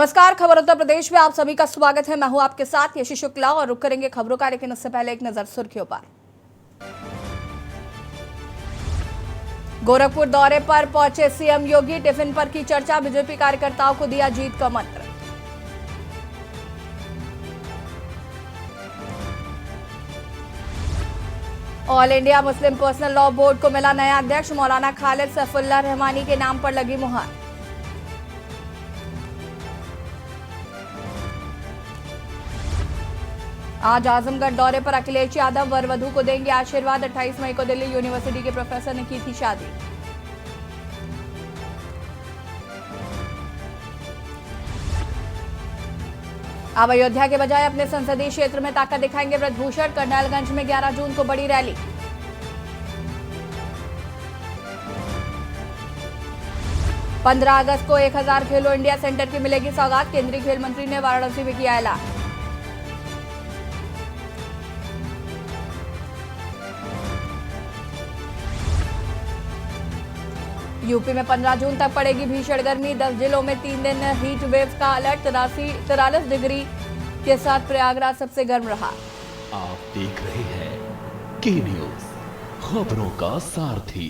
नमस्कार, खबर उत्तर प्रदेश में आप सभी का स्वागत है। मैं हूं आपके साथ यशी शुक्ला और रुक करेंगे खबरों का, लेकिन उससे पहले एक नजर सुर्खियों पर। गोरखपुर दौरे पर पहुंचे सीएम योगी, टिफिन पर की चर्चा, बीजेपी कार्यकर्ताओं को दिया जीत का मंत्र। All India Muslim personal law board को मिला नया अध्यक्ष, मौलाना खालिद सैफुल्लाह रहमानी के नाम पर लगी मुहर। आज आजमगढ़ दौरे पर अखिलेश यादव, वर वधू को देंगे आशीर्वाद। 28 मई को दिल्ली यूनिवर्सिटी के प्रोफेसर ने की थी शादी। अब अयोध्या के बजाय अपने संसदीय क्षेत्र में ताकत दिखाएंगे ब्रजभूषण, कर्नलगंज में 11 जून को बड़ी रैली। पंद्रह अगस्त को 1000 खेलो इंडिया सेंटर की मिलेगी सौगात, केंद्रीय खेल मंत्री ने वाराणसी में किया ऐलान। यूपी में 15 जून तक पड़ेगी भीषण गर्मी, 10 जिलों में 3 दिन हीट वेव का अलर्ट। 43 डिग्री के साथ प्रयागराज सबसे गर्म रहा। आप देख रहे हैं के न्यूज, खबरों का सारथी।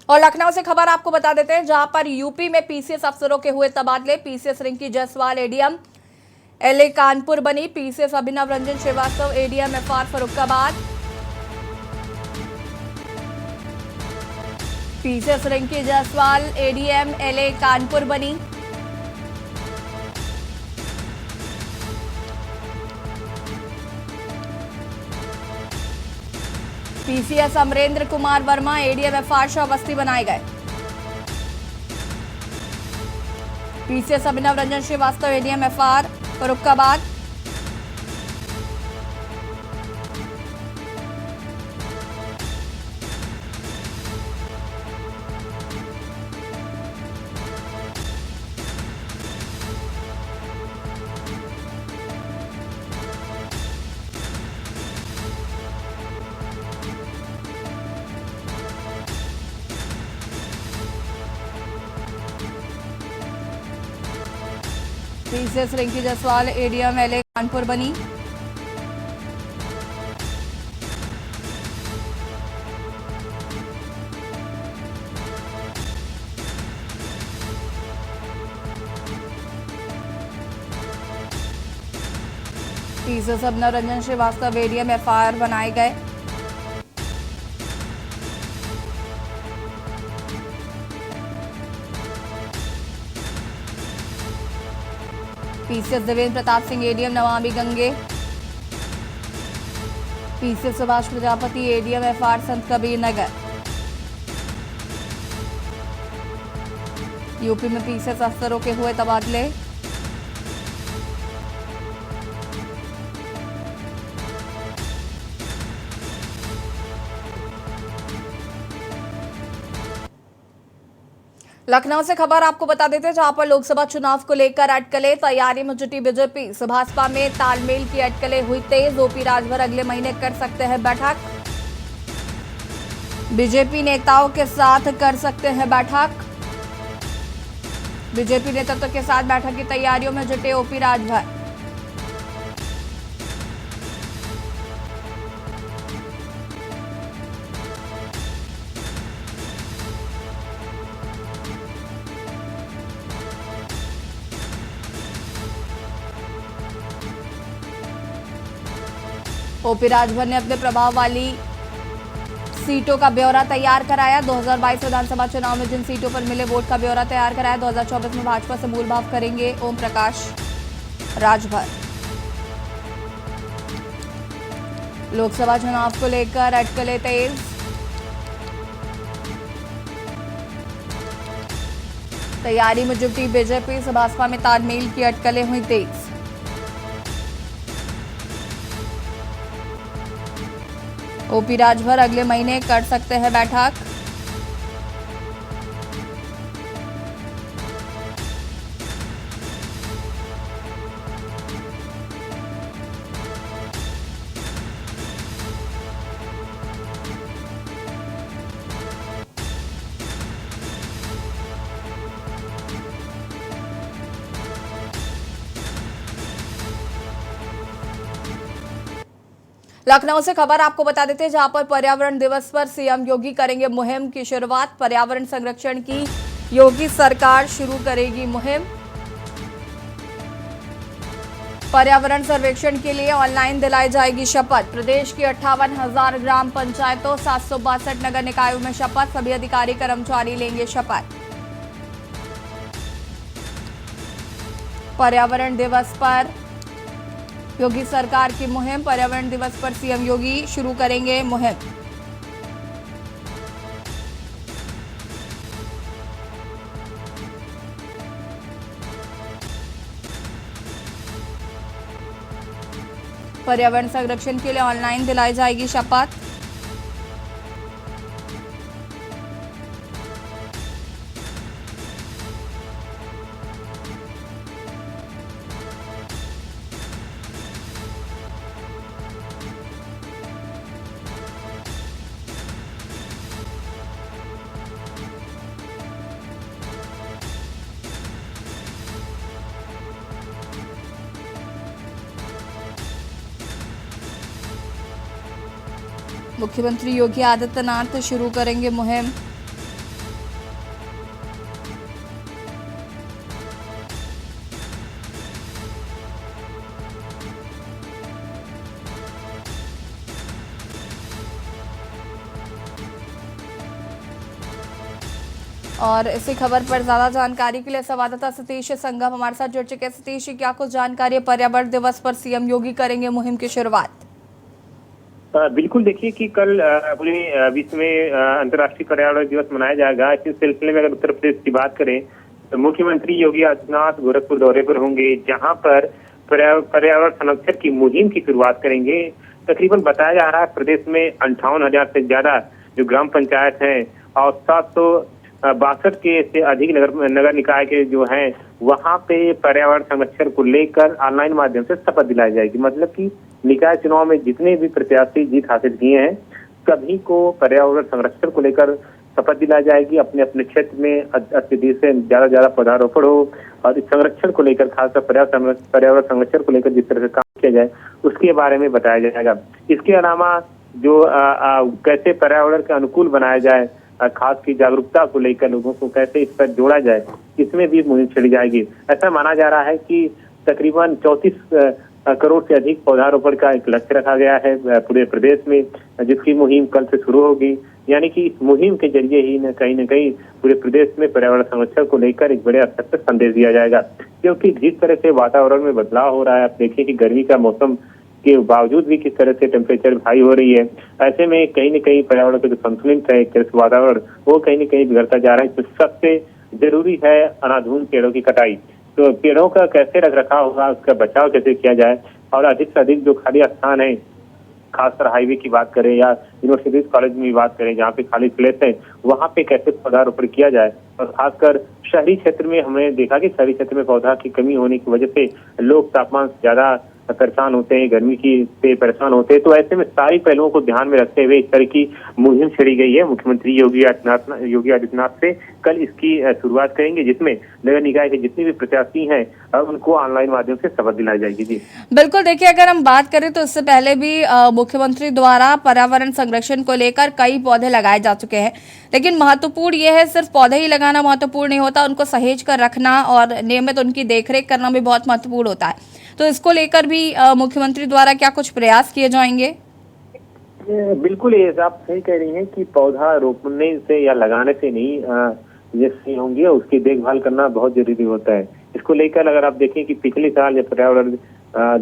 और लखनऊ से खबर आपको बता देते हैं, जहां पर यूपी में पीसीएस अफसरों के हुए तबादले। PCS Rinki Jaiswal ADM LA Kanpur बनी, PCS Abhinav Ranjan Srivastava ADM FR Farrukhabad. PCS Rinki Jaiswal ADM LA Kanpur बनी। PCS Amarendra Kumar Verma ADM FR Shravasti बनाए गए। PCS Abhinav Ranjan Srivastava ADM FR Farrukhabad. PCS Rinki Jaiswal ADM LA Kanpur बनी। PCS Abhinav Ranjan Srivastava ADM FR बनाए गए। PCS Devendra Pratap Singh ADM Namami Gange. PCS Subhash Prajapati ADM FR Sant Kabir Nagar. UP में पीसीएस अफसरों के हुए तबादले। लखनऊ से खबर आपको बता देते हैं, जहां पर लोकसभा चुनाव को लेकर अटकलें, तैयारी में जुटी बीजेपी। भाजपा में तालमेल की अटकलें हुई तेज। ओपी राजभर अगले महीने कर सकते हैं बैठक। बीजेपी नेताओं के साथ कर सकते हैं बैठक। बीजेपी नेतृत्व के साथ बैठक की तैयारियों में जुटे ओपी राजभर। ओपी राजभर ने अपने प्रभाव वाली सीटों का ब्यौरा तैयार कराया। 2022 विधानसभा चुनाव में जिन सीटों पर मिले वोट का ब्यौरा तैयार कराया। 2024 में भाजपा से मूल भाव करेंगे ओम प्रकाश राजभर। लोकसभा चुनाव को लेकर अटकलें तेज। तैयारी में जुटी बीजेपी, से भाजपा में तालमेल की अटकलें हुई तेज। ओपी राजभर अगले महीने कर सकते हैं बैठक। लखनऊ से खबर आपको बता देते हैं, जहां पर पर्यावरण दिवस पर सीएम योगी करेंगे मुहिम की शुरुआत। पर्यावरण संरक्षण की योगी सरकार शुरू करेगी मुहिम। पर्यावरण सर्वेक्षण के लिए ऑनलाइन दिलाई जाएगी शपथ। प्रदेश की 58,000 ग्राम पंचायतों 762 नगर निकायों में शपथ। सभी अधिकारी कर्मचारी लेंगे शपथ। पर्यावरण दिवस पर योगी सरकार की मुहिम। पर्यावरण दिवस पर सीएम योगी शुरू करेंगे मुहिम। पर्यावरण संरक्षण के लिए ऑनलाइन दिलाई जाएगी शपथ। मुख्यमंत्री योगी आदित्यनाथ शुरू करेंगे मुहिम। और इसी खबर पर ज्यादा जानकारी के लिए संवाददाता सतीश संगम हमारे साथ जुड़ चुके हैं। सतीश, क्या कुछ जानकारी है? पर्यावरण दिवस पर सीएम योगी करेंगे मुहिम की शुरुआत। बिल्कुल, देखिए कि कल पूरे विश्व में अंतर्राष्ट्रीय पर्यावरण दिवस मनाया जाएगा। इस सिलसिले में अगर उत्तर प्रदेश की बात करें तो मुख्यमंत्री योगी आदित्यनाथ गोरखपुर दौरे पर होंगे, जहां पर पर्यावरण संरक्षण की मुहिम की शुरुआत करेंगे। तकरीबन बताया जा रहा है प्रदेश में 58,000 से ज्यादा जो ग्राम पंचायत हैं और 762 के से अधिक नगर निकाय के जो हैं, वहां पे पर्यावरण संरक्षण को लेकर ऑनलाइन माध्यम से शपथ दिलाई जाएगी। मतलब कि निकाय चुनाव में जितने भी प्रत्याशी जीत हासिल किए हैं, सभी को पर्यावरण संरक्षण को लेकर शपथ दिलाई जाएगी। अपने अपने क्षेत्र में अत्यधिक से ज्यादा पौधारोपण हो और इस संरक्षण को लेकर, खासकर पर्यावरण संरक्षण को लेकर जिस तरह से काम किया जाए उसके बारे में बताया जाएगा। इसके अलावा जो कैसे पर्यावरण के अनुकूल बनाया जाए, खास की जागरूकता को लेकर लोगों को कैसे इस पर जोड़ा जाए, इसमें भी मुहिम चली जाएगी। ऐसा माना जा रहा है कि तकरीबन 34 करोड़ से अधिक पौधारोपण का एक लक्ष्य रखा गया है पूरे प्रदेश में, जिसकी मुहिम कल से शुरू होगी। यानी कि इस मुहिम के जरिए ही न कहीं पूरे प्रदेश में पर्यावरण संरक्षण को लेकर एक बड़े स्तर पर संदेश दिया जाएगा। क्योंकि जिस तरह से वातावरण में बदलाव हो रहा है, आप देखिए कि गर्मी का मौसम के बावजूद भी किस तरह से टेम्परेचर हाई हो रही है, ऐसे में कहीं न कहीं पर्यावरण का जो संतुलित है वातावरण, वो कहीं न कहीं बिगड़ता जा रहा है। तो सबसे जरूरी है अनाधून पेड़ों की कटाई। तो पेड़ों का कैसे रख रखाव होगा, उसका बचाव कैसे किया जाए, और अधिक से अधिक जो खाली स्थान है, खासकर हाईवे की बात करें या यूनिवर्सिटी कॉलेज में बात करें जहाँ पे खाली प्लेस है, वहाँ पे कैसे पौधारोपण किया जाए। और खासकर शहरी क्षेत्र में हमने देखा कि शहरी क्षेत्र में पौधा की कमी होने की वजह से लोग तापमान से ज्यादा परेशान होते हैं, गर्मी की से परेशान होते हैं। तो ऐसे में सारी पहलुओं को ध्यान में रखते हुए इस तरह की मुहिम छेड़ी गई है। मुख्यमंत्री योगी आदित्यनाथ से कल इसकी शुरुआत करेंगे, जिसमें नगर निकाय के जितने भी प्रत्याशी हैं उनको ऑनलाइन माध्यम से शपथ दिलाई जाएगी। जी बिल्कुल, देखिए अगर हम बात करें तो इससे पहले भी मुख्यमंत्री द्वारा पर्यावरण संरक्षण को लेकर कई पौधे लगाए जा चुके हैं, लेकिन महत्वपूर्ण यह है सिर्फ पौधे ही लगाना महत्वपूर्ण नहीं होता, उनको सहेज कर रखना और नियमित उनकी देखरेख करना भी बहुत महत्वपूर्ण होता है। तो इसको लेकर भी मुख्यमंत्री द्वारा क्या कुछ प्रयास किए जाएंगे? बिल्कुल, ये आप सही कह रही हैं कि पौधा रोपने से या लगाने से नहीं जैसे होंगे, उसकी देखभाल करना बहुत जरूरी होता है। इसको लेकर अगर आप देखें कि पिछले साल जब पर्यावरण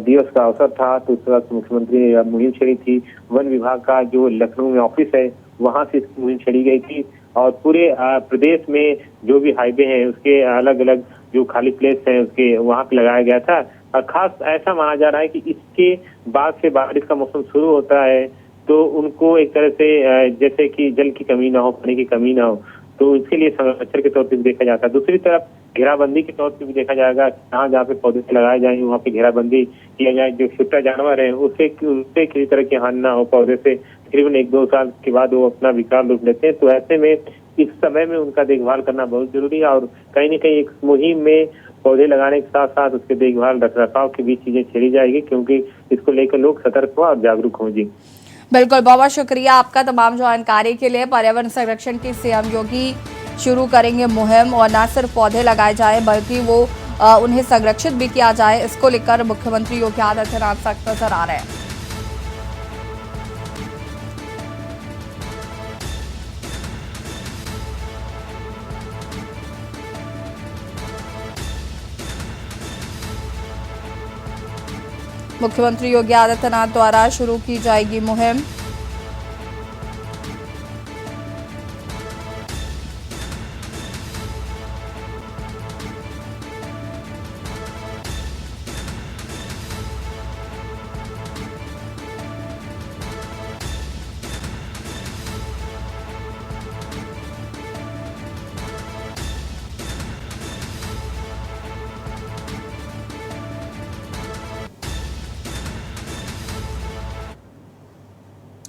दिवस का अवसर था तो उस वक्त मुख्यमंत्री मुहिम छेड़ी थी। वन विभाग का जो लखनऊ में ऑफिस है, वहां से मुहिम छेड़ी गई थी और पूरे प्रदेश में जो भी हाईवे हैं उसके अलग अलग जो खाली प्लेस है उसके वहां पे लगाया गया था। खास ऐसा माना जा रहा है कि इसके बाद से बारिश का मौसम शुरू होता है तो उनको एक तरह से जैसे कि जल की कमी ना हो, पानी की कमी ना हो, तो इसके लिए संरक्षण के तौर पर देखा जाता है। दूसरी तरफ घेराबंदी के तौर पर भी देखा जाएगा, जहाँ पे पौधे लगाए जाएंगे वहाँ पे घेराबंदी किया जाए। जो छोटा जानवर है उससे किसी तरह की हानि ना हो पौधे से। तकरीबन 1-2 साल के बाद वो अपना विकास रूप लेते हैं, तो ऐसे में इस समय में उनका देखभाल करना बहुत जरूरी है। और कहीं न कहीं एक मुहिम में पौधे लगाने के साथ साथ उसके देखभाल रख रखाव की भी चीजें छेड़ी जाएगी, क्योंकि इसको लेकर लोग सतर्क हो और जागरूक हो। जी बिल्कुल, बहुत बहुत शुक्रिया आपका तमाम जानकारी के लिए। पर्यावरण संरक्षण की सीएम योगी शुरू करेंगे मुहिम, और न सिर्फ पौधे लगाए जाए बल्कि वो उन्हें संरक्षित भी किया जाए। इसको लेकर मुख्यमंत्री योगी आदित्यनाथ सख्त नजर आ रहे हैं। मुख्यमंत्री योगी आदित्यनाथ द्वारा शुरू की जाएगी मुहिम।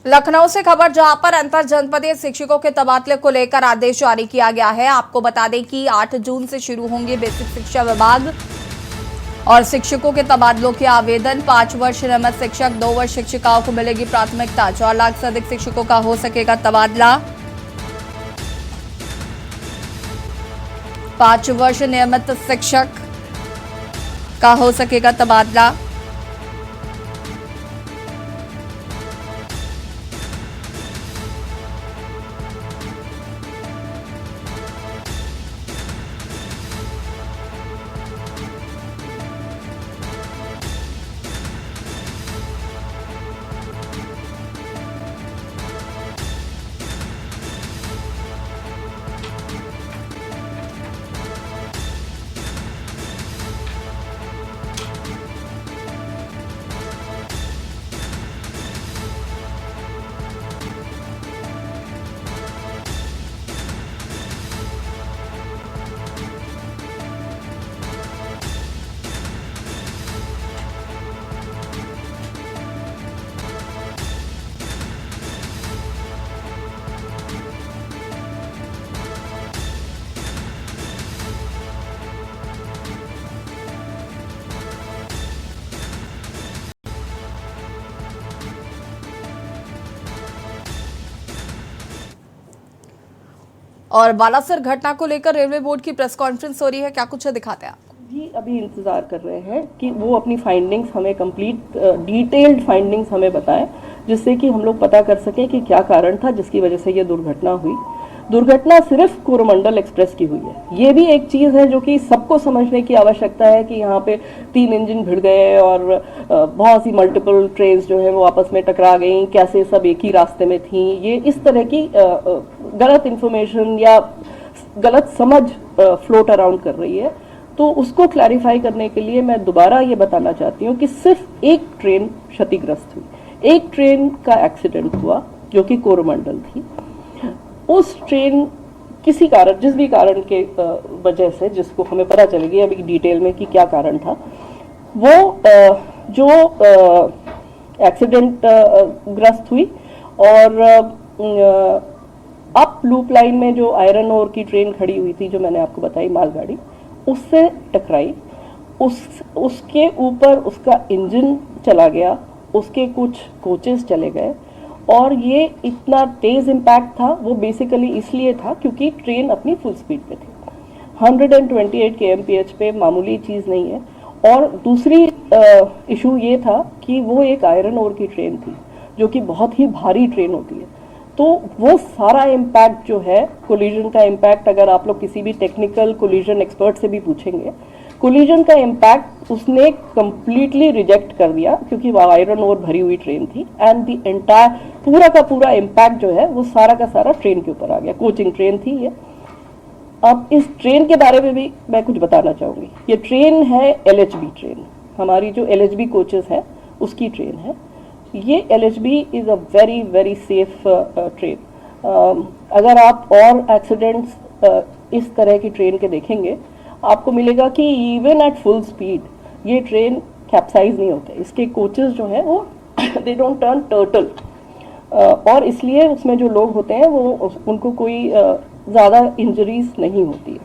लखनऊ से खबर, जहां पर अंतर जनपदीय शिक्षकों के तबादले को लेकर आदेश जारी किया गया है। आपको बता दें कि 8 जून से शुरू होंगे बेसिक शिक्षा विभाग और शिक्षकों के तबादलों के आवेदन। 5 वर्ष नियमित शिक्षक, 2 वर्ष शिक्षिकाओं को मिलेगी प्राथमिकता। 4 लाख से अधिक शिक्षकों का हो सकेगा तबादला। 5 वर्ष नियमित शिक्षक का हो सकेगा तबादला। और बालासर घटना को लेकर रेलवे बोर्ड की प्रेस कॉन्फ्रेंस हो रही है, क्या कुछ दिखाते हैं आपको? जी अभी इंतज़ार कर रहे हैं कि वो अपनी फाइंडिंग्स हमें कंप्लीट डिटेल्ड फाइंडिंग्स हमें बताएं, जिससे कि हम लोग पता कर सकें कि क्या कारण था जिसकी वजह से ये दुर्घटना हुई। दुर्घटना सिर्फ कोरोमंडल एक्सप्रेस की हुई है। ये भी एक चीज़ है जो कि सबको समझने की आवश्यकता है कि यहाँ पे 3 इंजन भिड़ गए और बहुत सी मल्टीपल ट्रेन्स जो है वो आपस में टकरा गई, कैसे सब एक ही रास्ते में थी। ये इस तरह की गलत इंफॉर्मेशन या गलत समझ फ्लोट अराउंड कर रही है। तो उसको क्लैरिफाई करने के लिए मैं दोबारा ये बताना चाहती हूँ कि सिर्फ एक ट्रेन क्षतिग्रस्त हुई, एक ट्रेन का एक्सीडेंट हुआ जो कि कोरोमंडल थी। उस ट्रेन किसी कारण, जिस भी कारण के वजह से, जिसको हमें पता चलेगी अभी डिटेल में कि क्या कारण था, वो जो एक्सीडेंट ग्रस्त हुई और अप लूप लाइन में जो आयरन ओर की ट्रेन खड़ी हुई थी, जो मैंने आपको बताई मालगाड़ी, उससे टकराई। उसके ऊपर उसका इंजन चला गया, उसके कुछ कोचेस चले गए और ये इतना तेज इम्पैक्ट था। वो बेसिकली इसलिए था क्योंकि ट्रेन अपनी फुल स्पीड पे थी। 128 kmph पे मामूली चीज़ नहीं है। और दूसरी इशू ये था कि वो एक आयरन ओर की ट्रेन थी जो कि बहुत ही भारी ट्रेन होती है। तो वो सारा इम्पैक्ट जो है, कोलिजन का इम्पैक्ट, अगर आप लोग किसी भी टेक्निकल कोलिजन एक्सपर्ट से भी पूछेंगे, कोलिजन का इम्पैक्ट उसने कंप्लीटली रिजेक्ट कर दिया क्योंकि वो आयरन ओर भरी हुई ट्रेन थी। एंड द एंटायर पूरा का पूरा इम्पैक्ट जो है वो सारा का सारा ट्रेन के ऊपर आ गया। कोचिंग ट्रेन थी ये। अब इस ट्रेन के बारे में भी मैं कुछ बताना चाहूँगी। ये ट्रेन है LHB ट्रेन, हमारी जो LHB कोचेस है उसकी ट्रेन है ये। LHB is a very very safe train. अगर आप और एक्सीडेंट्स इस तरह की ट्रेन के देखेंगे, आपको मिलेगा कि इवन एट फुल स्पीड ये ट्रेन कैप्साइज नहीं होते। इसके कोचेस जो हैं वो दे डोंट टर्न टर्टल, और इसलिए उसमें जो लोग होते हैं वो उनको कोई ज़्यादा इंजरीज नहीं होती है।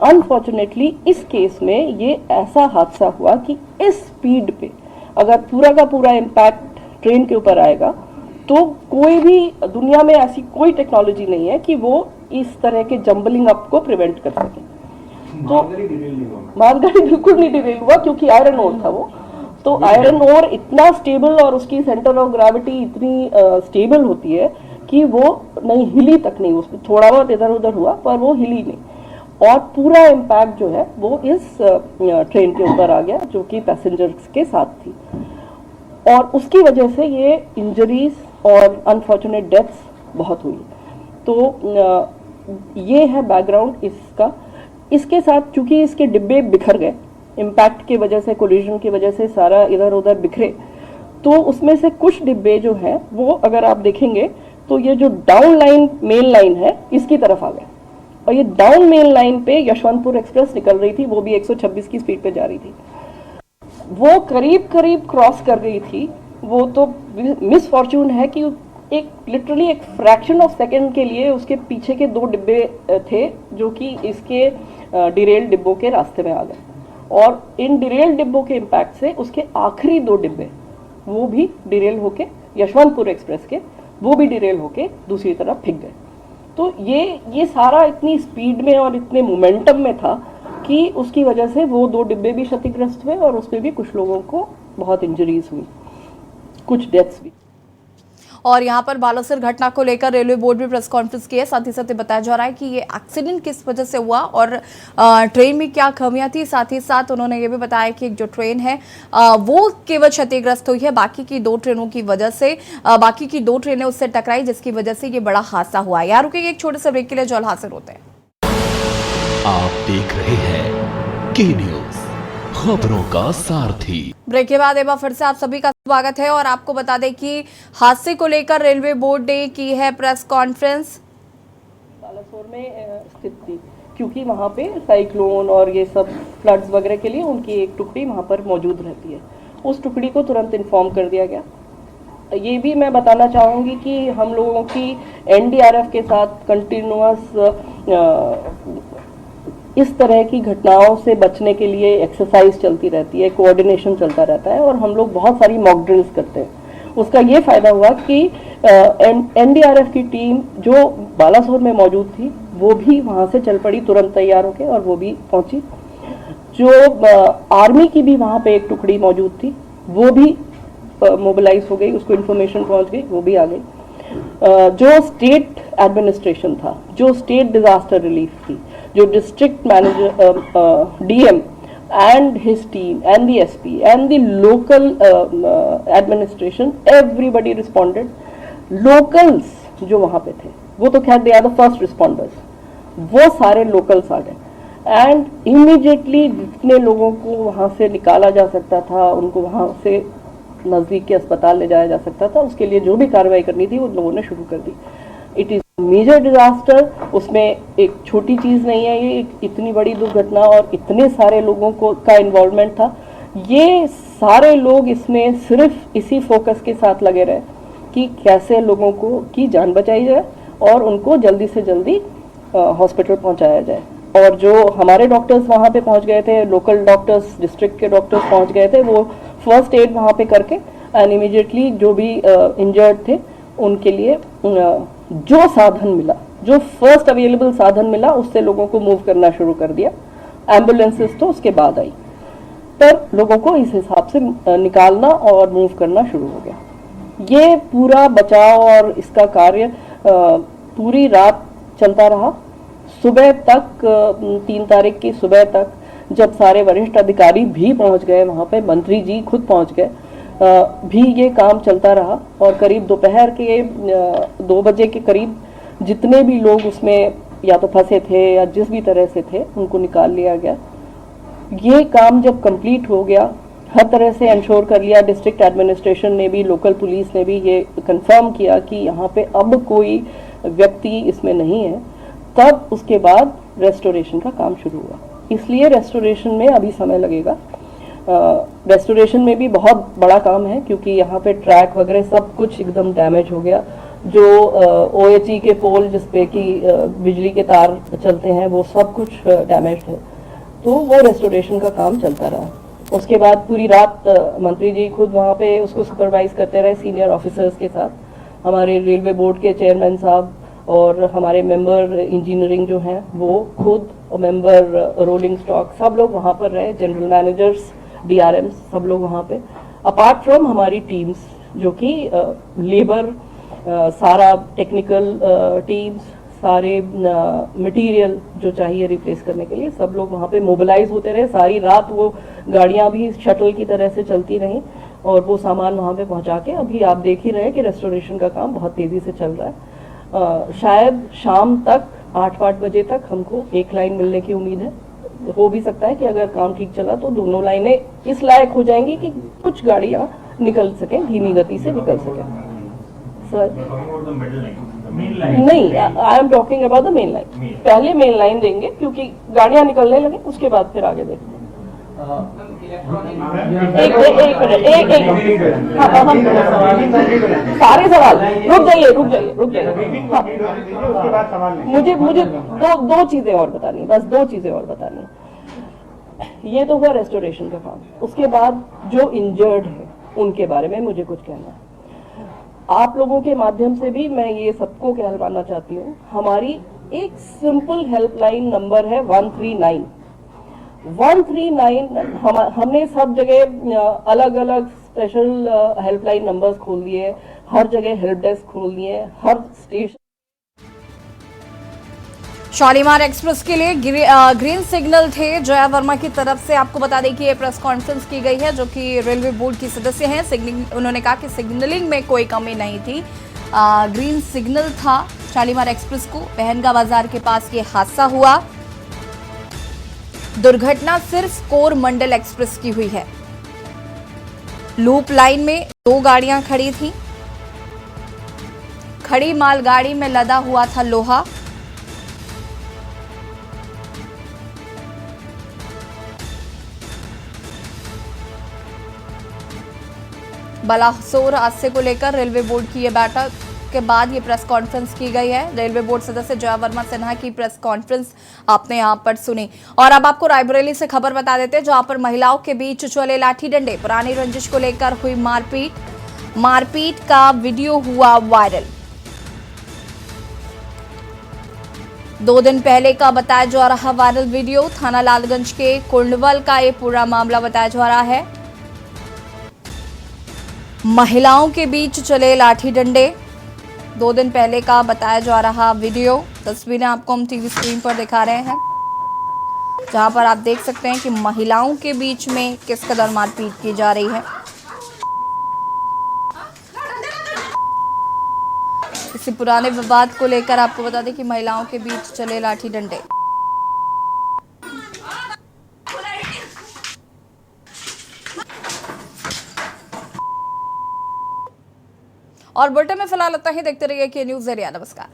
अनफॉर्चुनेटली इस केस में ये ऐसा हादसा हुआ कि इस स्पीड पे अगर पूरा का पूरा इम्पैक्ट ट्रेन के ऊपर आएगा तो कोई भी दुनिया में ऐसी कोई टेक्नोलॉजी नहीं है कि वो इस तरह के जंबलिंग अप को प्रिवेंट कर सके। तो मालगाड़ी बिल्कुल नहीं डिरेल हुआ क्योंकि आयरन ओर था वो। तो आयरन ओर इतना स्टेबल और उसकी सेंटर ऑफ ग्रेविटी इतनी स्टेबल होती है कि वो नहीं हिली तक नहीं, उसमें थोड़ा बहुत इधर उधर हुआ पर वो हिली नहीं। और पूरा इम्पैक्ट जो है वो इस ट्रेन के ऊपर आ गया जो कि पैसेंजर्स के साथ थी और उसकी वजह से ये इंजरीज और अनफॉर्चुनेट डेथ्स बहुत हुई। तो ये है बैकग्राउंड इसका। इसके साथ चूंकि इसके डिब्बे बिखर गए इम्पैक्ट की वजह से, कोलिजन की वजह से सारा इधर उधर बिखरे, तो उसमें से कुछ डिब्बे जो हैं वो अगर आप देखेंगे तो ये जो डाउन लाइन मेन लाइन है इसकी तरफ आ गए और ये डाउन मेन लाइन पे यशवंतपुर एक्सप्रेस निकल रही थी, वो भी 126 की स्पीड पे जा रही थी। वो करीब करीब क्रॉस कर गई थी। वो तो मिस फॉर्चून है कि एक लिटरली एक फ्रैक्शन ऑफ सेकेंड के लिए उसके पीछे के 2 डिब्बे थे जो कि इसके डिरेल डिब्बों के रास्ते में आ गए और इन डिरेल डिब्बों के इम्पैक्ट से उसके आखिरी 2 डिब्बे वो भी डिरेल होके यशवंतपुर एक्सप्रेस के वो भी डिरेल होके दूसरी तरफ फेंक गए। तो ये सारा इतनी स्पीड में और इतने मोमेंटम में था कि उसकी वजह से वो 2 डिब्बे भी क्षतिग्रस्त हुए और उसमें भी कुछ लोगों को बहुत इंजरीज हुई, कुछ डेथ्स भी। और यहाँ पर बालासोर घटना को लेकर रेलवे बोर्ड भी प्रेस कॉन्फ्रेंस की है। साथ ही साथ बताया जा रहा है कि ये एक्सीडेंट किस वजह से हुआ और ट्रेन में क्या खामियां थी। साथ ही साथ उन्होंने ये भी बताया कि जो ट्रेन है वो केवल क्षतिग्रस्त हुई है, बाकी की 2 ट्रेनों की वजह से बाकी की 2 ट्रेनें उससे टकराई जिसकी वजह से ये बड़ा हादसा हुआ। यार रुकेंगे एक छोटे से ब्रेक के लिए, जल्द हाजिर होते हैं। आप देख रहे हैं की न्यूज, खबरों का सारथी। ब्रेक के बाद एक बार फिर से आप सभी का स्वागत है और आपको बता दें कि हादसे को लेकर रेलवे बोर्ड ने की है प्रेस कॉन्फ्रेंस। बालासोर में स्थित थी क्योंकि वहाँ पे साइक्लोन और ये सब फ्लड्स वगैरह के लिए उनकी एक टुकड़ी वहाँ पर मौजूद रहती है। उस टुकड़ी को तुरंत इन्फॉर्म कर दिया गया। ये भी मैं बताना चाहूँगी कि हम लोगों की एनडीआरएफ के साथ कंटिन्यूअस इस तरह की घटनाओं से बचने के लिए एक्सरसाइज चलती रहती है, कोऑर्डिनेशन चलता रहता है और हम लोग बहुत सारी मॉक ड्रिल्स करते हैं। उसका ये फायदा हुआ कि एनडीआरएफ की टीम जो बालासोर में मौजूद थी वो भी वहाँ से चल पड़ी तुरंत तैयार होके और वो भी पहुंची। जो आर्मी की भी वहाँ पे एक टुकड़ी मौजूद थी वो भी मोबिलाइज हो गई, उसको इन्फॉर्मेशन पहुंच गई, वो भी आ गई। जो स्टेट एडमिनिस्ट्रेशन था, जो स्टेट डिजास्टर रिलीफ थी, जो district manager DM and his team and the SP and the local administration, everybody responded. Locals जो वहाँ पे थे वो तो खैर they are the first responders, वो सारे locals आ गए and immediately जितने लोगों को वहाँ से निकाला जा सकता था उनको वहाँ से नज़दीक के अस्पताल ले जाया जा सकता था, उसके लिए जो भी कार्रवाई करनी थी उन लोगों ने शुरू कर दी। इट इज़ मेजर डिजास्टर, उसमें एक छोटी चीज़ नहीं है, ये इतनी बड़ी दुर्घटना और इतने सारे लोगों को का इन्वॉल्वमेंट था। ये सारे लोग इसमें सिर्फ इसी फोकस के साथ लगे रहे कि कैसे लोगों को की जान बचाई जाए और उनको जल्दी से जल्दी हॉस्पिटल पहुंचाया जाए। और जो हमारे डॉक्टर्स वहाँ पे पहुँच गए थे, लोकल डॉक्टर्स, डिस्ट्रिक्ट के डॉक्टर्स पहुँच गए थे, वो फर्स्ट एड वहाँ पे करके एंड इमीडिएटली जो भी इंजर्ड थे उनके लिए जो साधन मिला, जो फर्स्ट अवेलेबल साधन मिला उससे लोगों को मूव करना शुरू कर दिया। एम्बुलेंसेस तो उसके बाद आई, पर लोगों को इस हिसाब से निकालना और मूव करना शुरू हो गया। ये पूरा बचाव और इसका कार्य पूरी रात चलता रहा। सुबह तक 3 तारीख की सुबह तक जब सारे वरिष्ठ अधिकारी भी पहुंच गए वहाँ पे, मंत्री जी खुद पहुंच गए, भी ये काम चलता रहा और करीब दोपहर के 2 बजे के करीब जितने भी लोग उसमें या तो फंसे थे या जिस भी तरह से थे उनको निकाल लिया गया। ये काम जब कंप्लीट हो गया, हर तरह से इंश्योर कर लिया, डिस्ट्रिक्ट एडमिनिस्ट्रेशन ने भी, लोकल पुलिस ने भी ये कंफर्म किया कि यहाँ पे अब कोई व्यक्ति इसमें नहीं है, तब उसके बाद रेस्टोरेशन का काम शुरू हुआ। इसलिए रेस्टोरेशन में अभी समय लगेगा। रेस्टोरेशन में भी बहुत बड़ा काम है क्योंकि यहाँ पे ट्रैक वगैरह सब कुछ एकदम डैमेज हो गया। जो OHE के पोल जिसपे कि बिजली के तार चलते हैं वो सब कुछ डैमेज है, तो वो रेस्टोरेशन का काम चलता रहा। उसके बाद पूरी रात मंत्री जी खुद वहाँ पे उसको सुपरवाइज करते रहे सीनियर ऑफिसर्स के साथ, हमारे रेलवे बोर्ड के चेयरमैन साहब और हमारे मेंबर इंजीनियरिंग जो हैं वो खुद, मेंबर रोलिंग स्टॉक, सब लोग वहाँ पर रहे, जनरल मैनेजर्स, DRMs, सब लोग वहाँ पे, अपार्ट फ्रॉम हमारी टीम्स जो कि लेबर, सारा टेक्निकल टीम्स, सारे मटेरियल जो चाहिए रिप्लेस करने के लिए, सब लोग वहाँ पे मोबिलाइज होते रहे। सारी रात वो गाड़ियाँ भी शटल की तरह से चलती रहीं और वो सामान वहाँ पे पहुँचा के अभी आप देख ही रहे कि रेस्टोरेशन का काम बहुत तेज़ी से चल रहा है। शायद शाम तक 8-5 बजे तक हमको एक लाइन मिलने की उम्मीद है। हो भी सकता है कि अगर काम ठीक चला तो दोनों लाइनें इस लायक हो जाएंगी कि कुछ गाड़ियाँ निकल सकें, धीमी गति से निकल सकें। सर नहीं, I am talking about the main line. पहले मेन लाइन देंगे क्योंकि गाड़ियां निकलने लगे, उसके बाद फिर आगे देखेंगे। एक मिनट, हाँ, हम सारे सवाल रुक जाइए। हाँ, मुझे दो चीजें और बतानी, बस 2 चीजें और बतानी। ये तो हुआ रेस्टोरेशन का काम। उसके बाद जो इंजर्ड है उनके बारे में मुझे कुछ कहना है। आप लोगों के माध्यम से भी मैं ये सबको कहलवाना चाहती हूँ, हमारी एक सिंपल हेल्पलाइन नंबर है 139। 139 हमने सब जगह अलग अलग स्पेशल हेल्पलाइन नंबर्स खोल दिए, हर जगह हेल्प डेस्क खोल दिए, हर स्टेशन। शालीमार एक्सप्रेस के लिए ग्रीन सिग्नल थे जया वर्मा की तरफ से। आपको बता दें कि ये प्रेस कॉन्फ्रेंस की गई है, जो कि रेलवे बोर्ड की सदस्य हैं। उन्होंने कहा कि सिग्नलिंग में कोई कमी नहीं थी, ग्रीन सिग्नल था शालीमार एक्सप्रेस को। बहनगा बाजार के पास ये हादसा हुआ। दुर्घटना सिर्फ कोरमंडल एक्सप्रेस की हुई है। लूप लाइन में 2 गाड़ियां खड़ी थी। खड़ी मालगाड़ी में लदा हुआ था लोहा। बलासोर हादसे को लेकर रेलवे बोर्ड की यह बैठक के बाद ये प्रेस कॉन्फ्रेंस की गई है। रेलवे बोर्ड सदस्य जया वर्मा सिन्हा की प्रेस कॉन्फ्रेंस आपने यहां पर सुनी। और अब आपको रायबरेली से खबर बता देते हैं, जहां पर महिलाओं के बीच चले लाठी डंडे। पुरानी रंजिश को लेकर हुई मारपीट का वीडियो हुआ वायरल। 2 दिन पहले का बताया जा रहा वायरल वीडियो, थाना लालगंज के कुंडवल का ये पूरा मामला बताया जा रहा है। महिलाओं के बीच चले लाठी डंडे, 2 दिन पहले का बताया जा रहा वीडियो। तस्वीरें आपको हम टीवी स्क्रीन पर दिखा रहे हैं, जहां पर आप देख सकते हैं कि महिलाओं के बीच में किस कदर मारपीट की जा रही है। इसी पुराने विवाद को लेकर आपको बता दें कि महिलाओं के बीच चले लाठी डंडे। और बुलेटिन में फिलहाल इतना ही। देखते रहिए के न्यूज़ ज़रिया। नमस्कार।